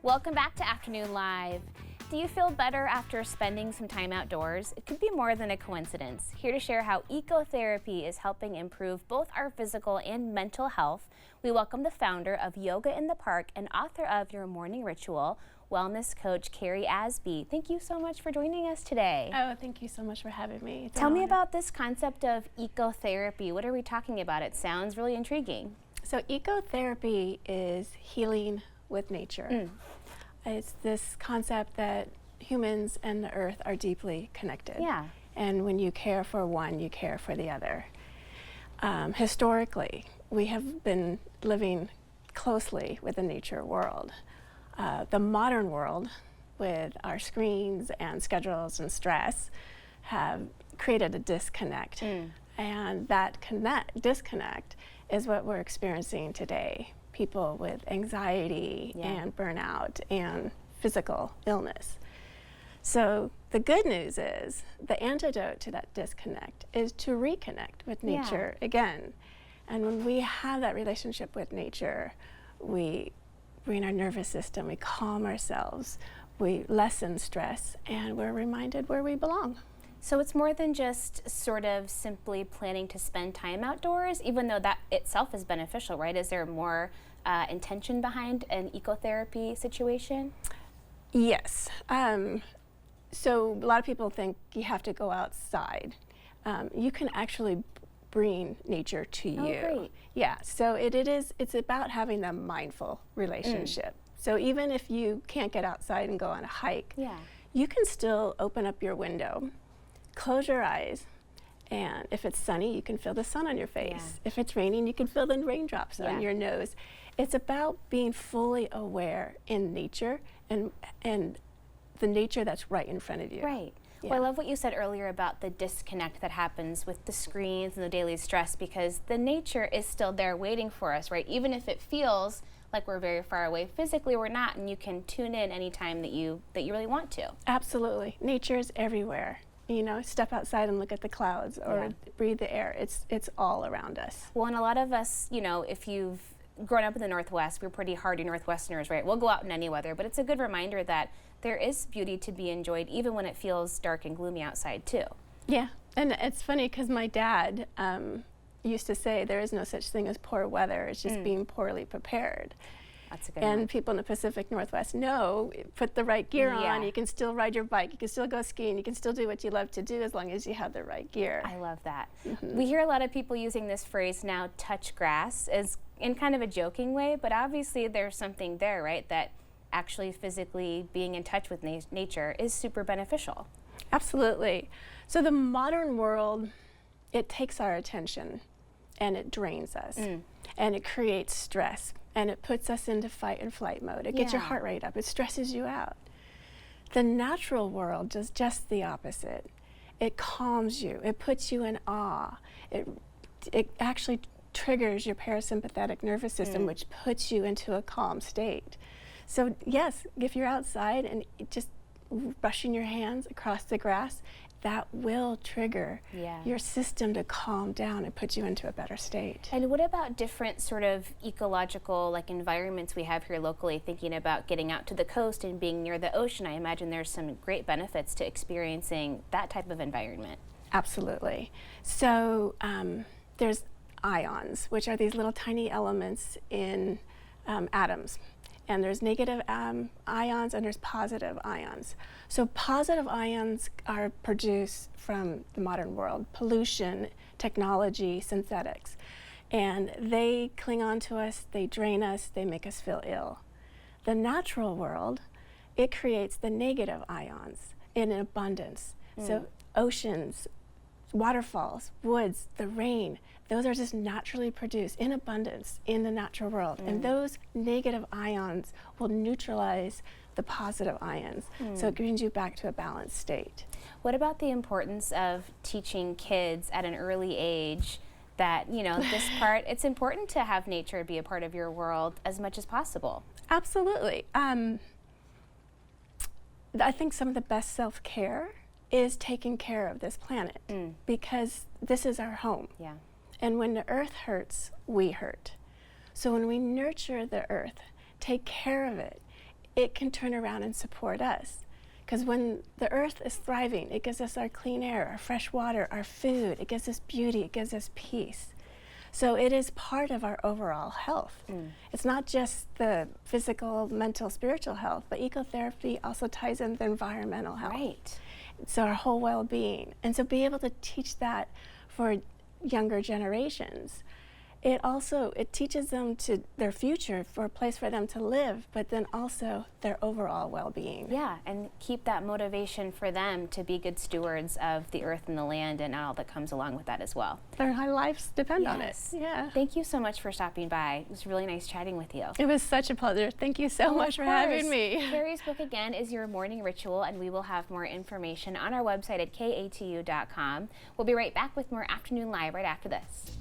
Welcome back to Afternoon Live. Do you feel better after spending some time outdoors? It could be more than a coincidence. Here to share how ecotherapy is helping improve both our physical and mental health, we welcome the founder of Yoga in the Park and author of Your Morning Ritual, wellness coach Carrie Asby. Thank you so much for joining us today. Oh, thank you so much for having me. Tell me about this concept of ecotherapy. What are we talking about? It sounds really intriguing. So ecotherapy is healing with nature. It's this concept that humans and the earth are deeply connected. Yeah. And when you care for one, you care for the other. Historically, we have been living closely with the nature world. The modern world, with our screens and schedules and stress, have created a disconnect. And that disconnect is what we're experiencing today. People with anxiety and burnout and physical illness. So the good news is the antidote to that disconnect is to reconnect with nature again. And when we have that relationship with nature, we bring our nervous system, we calm ourselves, we lessen stress, and we're reminded where we belong. So it's more than just sort of simply planning to spend time outdoors, even though that itself is beneficial, right? Is there more intention behind an ecotherapy situation? Yes. So a lot of people think you have to go outside. You can actually bring nature to you. Great. Yeah, so it's about having a mindful relationship. So even if you can't get outside and go on a hike, you can still open up your window, close your eyes, and if it's sunny, you can feel the sun on your face. If it's raining, you can feel the raindrops on your nose. It's about being fully aware in nature and the nature that's right in front of you. Right. Well, I love what you said earlier about the disconnect that happens with the screens and the daily stress, because the nature is still there waiting for us, right? Even if it feels like we're very far away physically, we're not, and you can tune in anytime that you really want to. Absolutely. Nature is everywhere. You know, step outside and look at the clouds or breathe the air. It's all around us. Well, and a lot of us, you know, if you've grown up in the Northwest, we're pretty hardy Northwesterners, right? We'll go out in any weather, but it's a good reminder that there is beauty to be enjoyed even when it feels dark and gloomy outside too. Yeah, and it's funny because my dad used to say there is no such thing as poor weather, it's just being poorly prepared. That's a good and one. People in the Pacific Northwest know, put the right gear on, you can still ride your bike, you can still go skiing, you can still do what you love to do as long as you have the right gear. I love that. We hear a lot of people using this phrase now, touch grass, as in kind of a joking way, but obviously there's something there, right, that actually physically being in touch with nature is super beneficial. Absolutely. So the modern world, it takes our attention and it drains us and it creates stress. And it puts us into fight and flight mode. It gets your heart rate up. It stresses you out. The natural world does just the opposite. It calms you. It puts you in awe. It actually triggers your parasympathetic nervous system, which puts you into a calm state. So yes, if you're outside and just brushing your hands across the grass, that will trigger your system to calm down and put you into a better state. And what about different sort of ecological environments we have here locally, thinking about getting out to the coast and being near the ocean? I imagine there's some great benefits to experiencing that type of environment. Absolutely. So there's ions, which are these little tiny elements in atoms. And there's negative ions and there's positive ions. So positive ions are produced from the modern world, pollution, technology, synthetics. And they cling on to us, they drain us, they make us feel ill. The natural world, it creates the negative ions in abundance. So oceans, waterfalls, woods, the rain, those are just naturally produced in abundance in the natural world. And those negative ions will neutralize the positive ions. So it brings you back to a balanced state. What about the importance of teaching kids at an early age that, you know, this part, it's important to have nature be a part of your world as much as possible? Absolutely. I think some of the best self-care is taking care of this planet because this is our home. Yeah. And when the earth hurts, we hurt. So when we nurture the earth, take care of it, it can turn around and support us. Because when the earth is thriving, it gives us our clean air, our fresh water, our food, it gives us beauty, it gives us peace. So it is part of our overall health. It's not just the physical, mental, spiritual health, but ecotherapy also ties in the environmental health. Right. So our whole well-being. And so be able to teach that for younger generations. It teaches them to their future, for a place for them to live, but then also their overall well-being. Yeah, and keep that motivation for them to be good stewards of the earth and the land and all that comes along with that as well. Their whole lives depend on it. Yes. Yeah. Thank you so much for stopping by. It was really nice chatting with you. It was such a pleasure. Thank you so much for having me. Carrie's book again is Your Morning Ritual, and we will have more information on our website at katu.com. We'll be right back with more Afternoon Live right after this.